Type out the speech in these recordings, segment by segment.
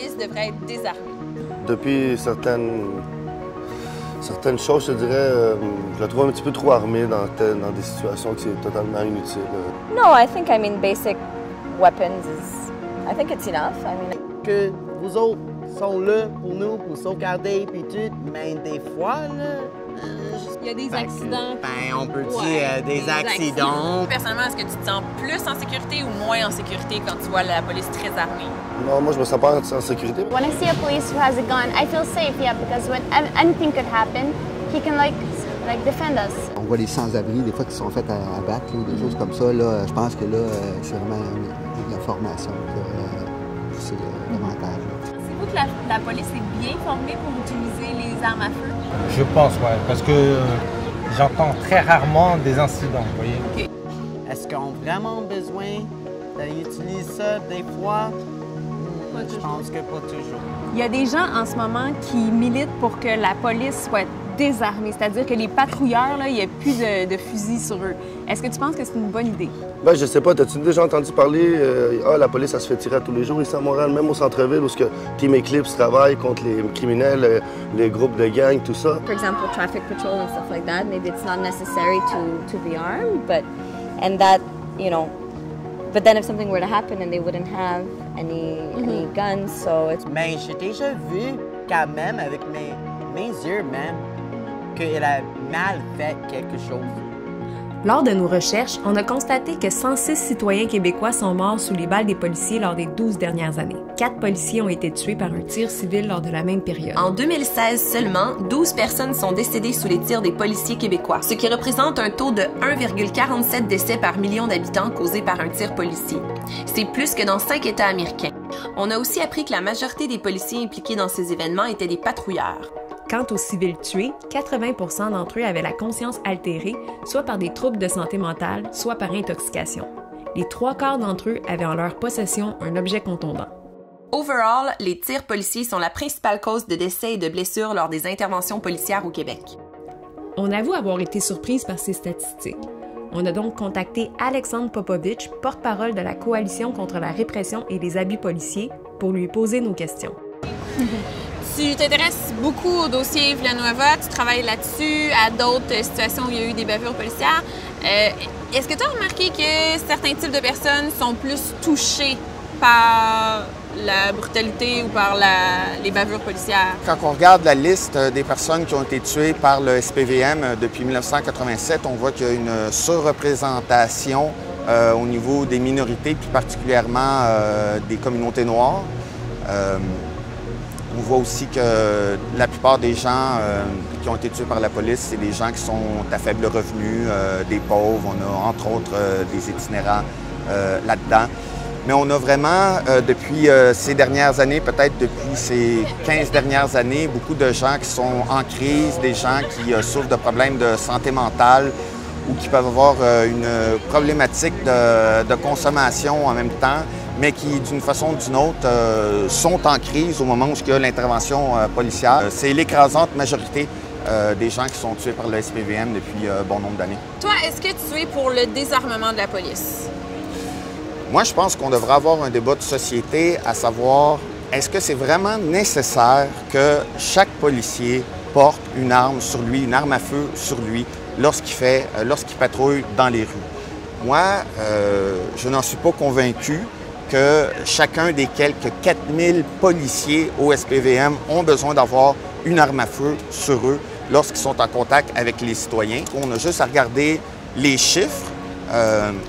police devrait être désarmée? Depuis certaines choses, je te dirais, je la trouve un petit peu trop armée dans des situations que c'est totalement inutile. No, I mean, basic weapons I think it's enough. I mean... Que vous autres sont là pour nous, pour sauvegarder, puis tout, mais des fois, là... Il y a des accidents. On peut dire des accidents. Personnellement, est-ce que tu te sens plus en sécurité ou moins en sécurité quand tu vois la police très armée? Non, moi, je me sens pas en sécurité. When I see a police who has a gun, I feel safe, yeah, because when anything could happen, he can like defend us. On voit les sans-abri, des fois, qui sont faits à battre, ou des choses comme ça. Là, je pense que là, c'est vraiment la formation qui c'est l'avantage. Pensez-vous que la police est bien formée pour utiliser les armes à feu? Je pense, oui, parce que j'entends très rarement des incidents, vous voyez. Okay. Est-ce qu'on a vraiment besoin d'utiliser ça des fois? Je pense que pas toujours. Il y a des gens en ce moment qui militent pour que la police soit désarmée, c'est-à-dire que les patrouilleurs, là, il n'y a plus de fusils sur eux. Est-ce que tu penses que c'est une bonne idée? Ben, je sais pas, as-tu déjà entendu parler, la police, ça se fait tirer à tous les jours ici à Montréal, même au centre-ville, où Team Eclipse travaille contre les criminels, les groupes de gangs, tout ça. For example, traffic patrol and stuff like that, maybe it's not necessary to be armed, but then if something were to happen and they wouldn't have any guns, so it's... Mais j'ai déjà vu quand même avec mes yeux même qu'elle a mal fait quelque chose. Lors de nos recherches, on a constaté que 106 citoyens québécois sont morts sous les balles des policiers lors des 12 dernières années. 4 policiers ont été tués par un tir civil lors de la même période. En 2016 seulement, 12 personnes sont décédées sous les tirs des policiers québécois, ce qui représente un taux de 1,47 décès par million d'habitants causés par un tir policier. C'est plus que dans 5 États américains. On a aussi appris que la majorité des policiers impliqués dans ces événements étaient des patrouilleurs. Quant aux civils tués, 80% d'entre eux avaient la conscience altérée, soit par des troubles de santé mentale, soit par intoxication. Les 3/4 d'entre eux avaient en leur possession un objet contondant. Overall, les tirs policiers sont la principale cause de décès et de blessures lors des interventions policières au Québec. On avoue avoir été surprise par ces statistiques. On a donc contacté Alexandre Popovitch, porte-parole de la Coalition contre la répression et les abus policiers, pour lui poser nos questions. Tu t'intéresses beaucoup au dossier Villanueva, tu travailles là-dessus, à d'autres situations où il y a eu des bavures policières. Est-ce que tu as remarqué que certains types de personnes sont plus touchés par la brutalité ou par les bavures policières? Quand on regarde la liste des personnes qui ont été tuées par le SPVM depuis 1987, on voit qu'il y a une surreprésentation au niveau des minorités, plus particulièrement des communautés noires. On voit aussi que la plupart des gens qui ont été tués par la police, c'est des gens qui sont à faible revenu, des pauvres. On a entre autres des itinérants là-dedans. Mais on a vraiment, depuis ces dernières années, peut-être depuis ces 15 dernières années, beaucoup de gens qui sont en crise, des gens qui souffrent de problèmes de santé mentale ou qui peuvent avoir une problématique de consommation en même temps, mais qui, d'une façon ou d'une autre, sont en crise au moment où il y a l'intervention policière. C'est l'écrasante majorité des gens qui sont tués par le SPVM depuis bon nombre d'années. Toi, est-ce que tu es pour le désarmement de la police? Moi, je pense qu'on devrait avoir un débat de société à savoir, est-ce que c'est vraiment nécessaire que chaque policier porte une arme sur lui, une arme à feu sur lui, lorsqu'il patrouille dans les rues? Moi, je n'en suis pas convaincu que chacun des quelques 4000 policiers au SPVM ont besoin d'avoir une arme à feu sur eux lorsqu'ils sont en contact avec les citoyens. On a juste à regarder les chiffres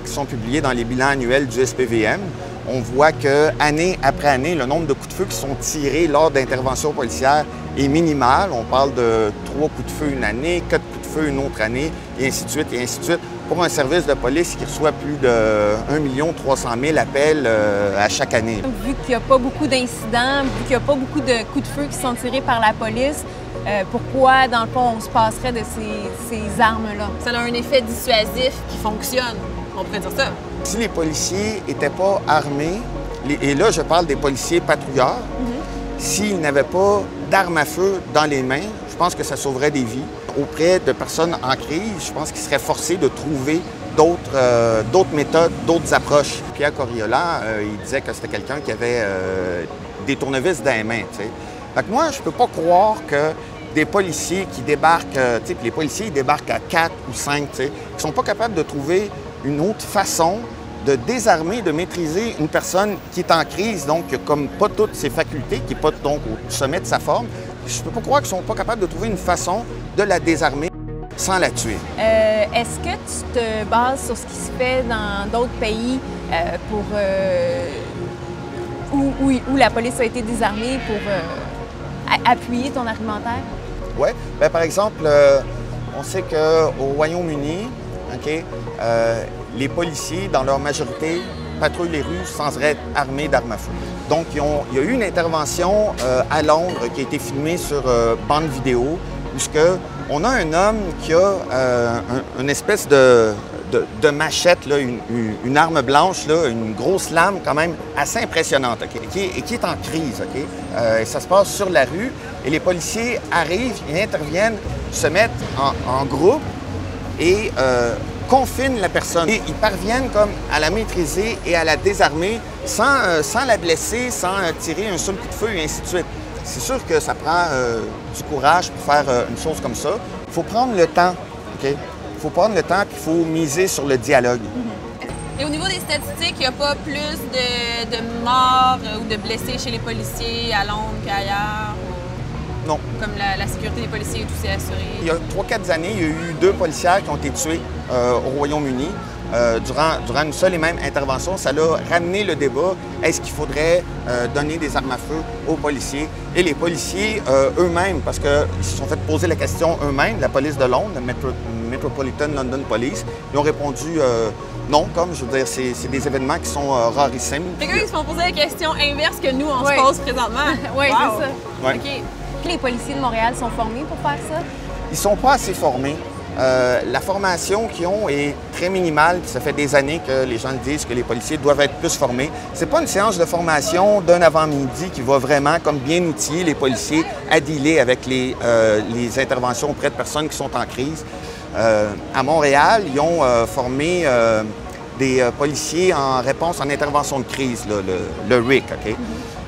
qui sont publiés dans les bilans annuels du SPVM. On voit que année après année, le nombre de coups de feu qui sont tirés lors d'interventions policières est minimal. On parle de 3 coups de feu une année, 4 coups de feu une autre année, et ainsi de suite, et ainsi de suite. Pour un service de police qui reçoit plus de 1 300 000 appels à chaque année. Vu qu'il n'y a pas beaucoup d'incidents, vu qu'il n'y a pas beaucoup de coups de feu qui sont tirés par la police, pourquoi, dans le fond, on se passerait de ces armes-là? Ça a un effet dissuasif qui fonctionne, on pourrait dire ça. Si les policiers n'étaient pas armés, et là je parle des policiers patrouilleurs, s'ils n'avaient pas d'armes à feu dans les mains, je pense que ça sauverait des vies. Auprès de personnes en crise, je pense qu'ils seraient forcés de trouver d'autres méthodes, d'autres approches. Pierre Coriolan, il disait que c'était quelqu'un qui avait des tournevis dans les mains, tu sais. Fait que moi, je peux pas croire que des policiers qui débarquent, tu sais, puis les policiers ils débarquent à 4 ou 5, tu sais, qui sont pas capables de trouver une autre façon de désarmer, de maîtriser une personne qui est en crise, donc qui n'a comme pas toutes ses facultés, qui n'est pas donc au sommet de sa forme. Je peux pas croire qu'ils sont pas capables de trouver une façon de la désarmer sans la tuer. Est-ce que tu te bases sur ce qui se fait dans d'autres pays où la police a été désarmée pour appuyer ton argumentaire? Oui. Bien, par exemple, on sait qu'au Royaume-Uni, OK, les policiers, dans leur majorité, patrouillent les rues sans être armés d'armes à feu. Donc, il y a eu une intervention à Londres qui a été filmée sur bande vidéo, puisque on a un homme qui a une espèce de machette, là, une arme blanche, là, une grosse lame quand même assez impressionnante, okay, et qui est en crise. Okay? Ça se passe sur la rue et les policiers arrivent, ils interviennent, se mettent en groupe et confinent la personne. Et ils parviennent comme à la maîtriser et à la désarmer sans la blesser, sans tirer un seul coup de feu et ainsi de suite. C'est sûr que ça prend du courage pour faire une chose comme ça. Il faut prendre le temps, OK? Il faut prendre le temps et il faut miser sur le dialogue. Et au niveau des statistiques, il n'y a pas plus de morts ou de blessés chez les policiers à Londres qu'ailleurs? Non. Comme la sécurité des policiers et tout s'est assuré? Il y a 3-4 années, il y a eu 2 policières qui ont été tuées au Royaume-Uni. Durant une seule et même intervention, ça a ramené le débat. Est-ce qu'il faudrait donner des armes à feu aux policiers? Et les policiers eux-mêmes, parce qu'ils se sont fait poser la question eux-mêmes, la police de Londres, la Metropolitan London Police, ils ont répondu non, comme je veux dire, c'est des événements qui sont rarissimes. Les gars, ils se font poser la question inverse que nous, on se pose présentement. Oui, wow. C'est ça. Ouais. OK. Les policiers de Montréal sont formés pour faire ça? Ils ne sont pas assez formés. La formation qu'ils ont est très minimale, puis ça fait des années que les gens le disent que les policiers doivent être plus formés. C'est pas une séance de formation d'un avant-midi qui va vraiment comme bien outiller les policiers à dealer avec les interventions auprès de personnes qui sont en crise. À Montréal, ils ont formé des policiers en réponse en intervention de crise, là, le RIC, OK?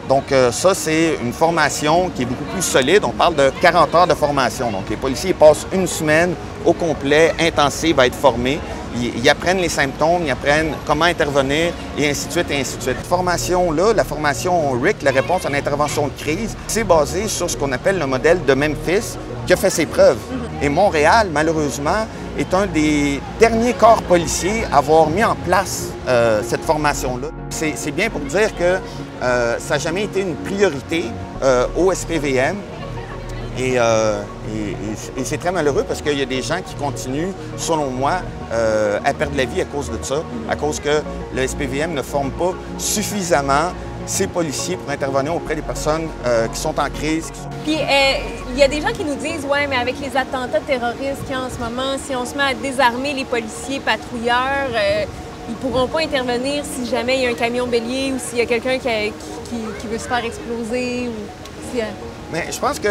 Donc ça, c'est une formation qui est beaucoup plus solide. On parle de 40 heures de formation. Donc les policiers passent une semaine au complet, intensive, à être formés. Ils apprennent les symptômes, ils apprennent comment intervenir, et ainsi de suite, et ainsi de suite. Cette formation-là, la formation RIC, la réponse en intervention de crise, c'est basé sur ce qu'on appelle le modèle de Memphis, qui a fait ses preuves. Et Montréal, malheureusement, est un des derniers corps policiers à avoir mis en place cette formation-là. C'est bien pour dire que ça n'a jamais été une priorité au SPVM. Et c'est très malheureux parce qu'il y a des gens qui continuent, selon moi, à perdre la vie à cause de ça, à cause que le SPVM ne forme pas suffisamment ces policiers pour intervenir auprès des personnes qui sont en crise. Puis, il y a des gens qui nous disent, ouais, mais avec les attentats terroristes qu'il y a en ce moment, si on se met à désarmer les policiers patrouilleurs, ils ne pourront pas intervenir si jamais il y a un camion bélier ou s'il y a quelqu'un qui veut se faire exploser. Ou si, Mais je pense que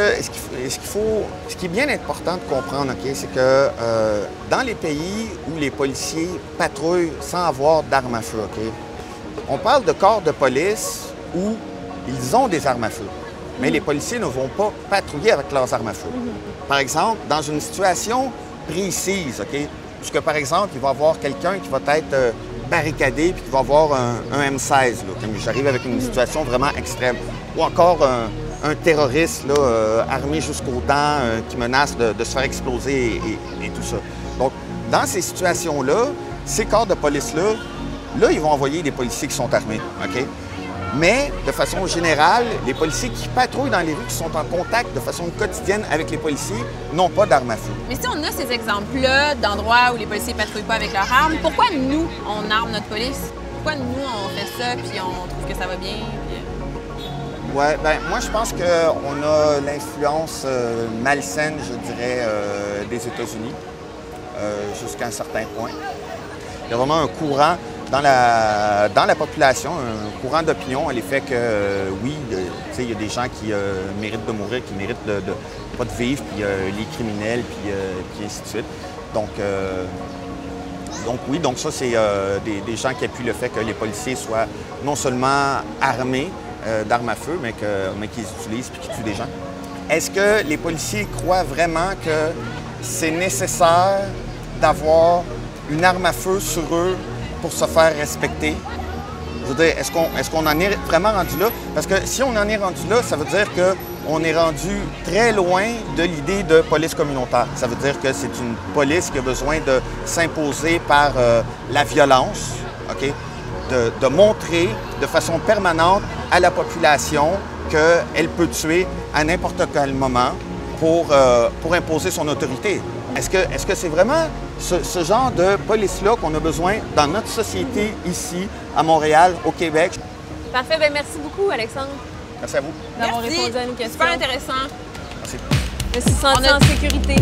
ce qui est bien important de comprendre, OK, c'est que dans les pays où les policiers patrouillent sans avoir d'armes à feu, OK, on parle de corps de police où ils ont des armes à feu, mais les policiers ne vont pas patrouiller avec leurs armes à feu. Par exemple, dans une situation précise, OK, puisque par exemple, il va y avoir quelqu'un qui va être barricadé puis qui va avoir un M16, là, comme j'arrive avec une situation vraiment extrême, ou encore un terroriste là, armé jusqu'aux dents qui menace de se faire exploser et tout ça. Donc, dans ces situations-là, ces corps de police-là, ils vont envoyer des policiers qui sont armés, OK? Mais, de façon générale, les policiers qui patrouillent dans les rues, qui sont en contact de façon quotidienne avec les policiers, n'ont pas d'armes à feu. Mais si on a ces exemples-là d'endroits où les policiers ne patrouillent pas avec leurs armes, pourquoi nous, on arme notre police? Pourquoi nous, on fait ça puis on trouve que ça va bien? Oui, bien, moi, je pense qu'on a l'influence malsaine, je dirais, des États-Unis, jusqu'à un certain point. Il y a vraiment un courant dans la population, un courant d'opinion à l'effet que, oui, il y a des gens qui méritent de mourir, qui méritent de pas de vivre, puis les criminels, puis ainsi de suite. Donc oui, donc ça, c'est des gens qui appuient le fait que les policiers soient non seulement armés, d'armes à feu, mais qu'ils utilisent et qui tuent des gens. Est-ce que les policiers croient vraiment que c'est nécessaire d'avoir une arme à feu sur eux pour se faire respecter? Je veux dire, est-ce qu'on en est vraiment rendu là? Parce que si on en est rendu là, ça veut dire qu'on est rendu très loin de l'idée de police communautaire. Ça veut dire que c'est une police qui a besoin de s'imposer par la violence, OK? De montrer de façon permanente à la population qu'elle peut tuer à n'importe quel moment pour imposer son autorité. Est-ce que c'est vraiment ce genre de police-là qu'on a besoin dans notre société ici, à Montréal, au Québec? Parfait. Bien, merci beaucoup, Alexandre. Merci à vous. D'avoir répondu à nos questions. Super intéressant. Merci. Je me suis sentie en sécurité.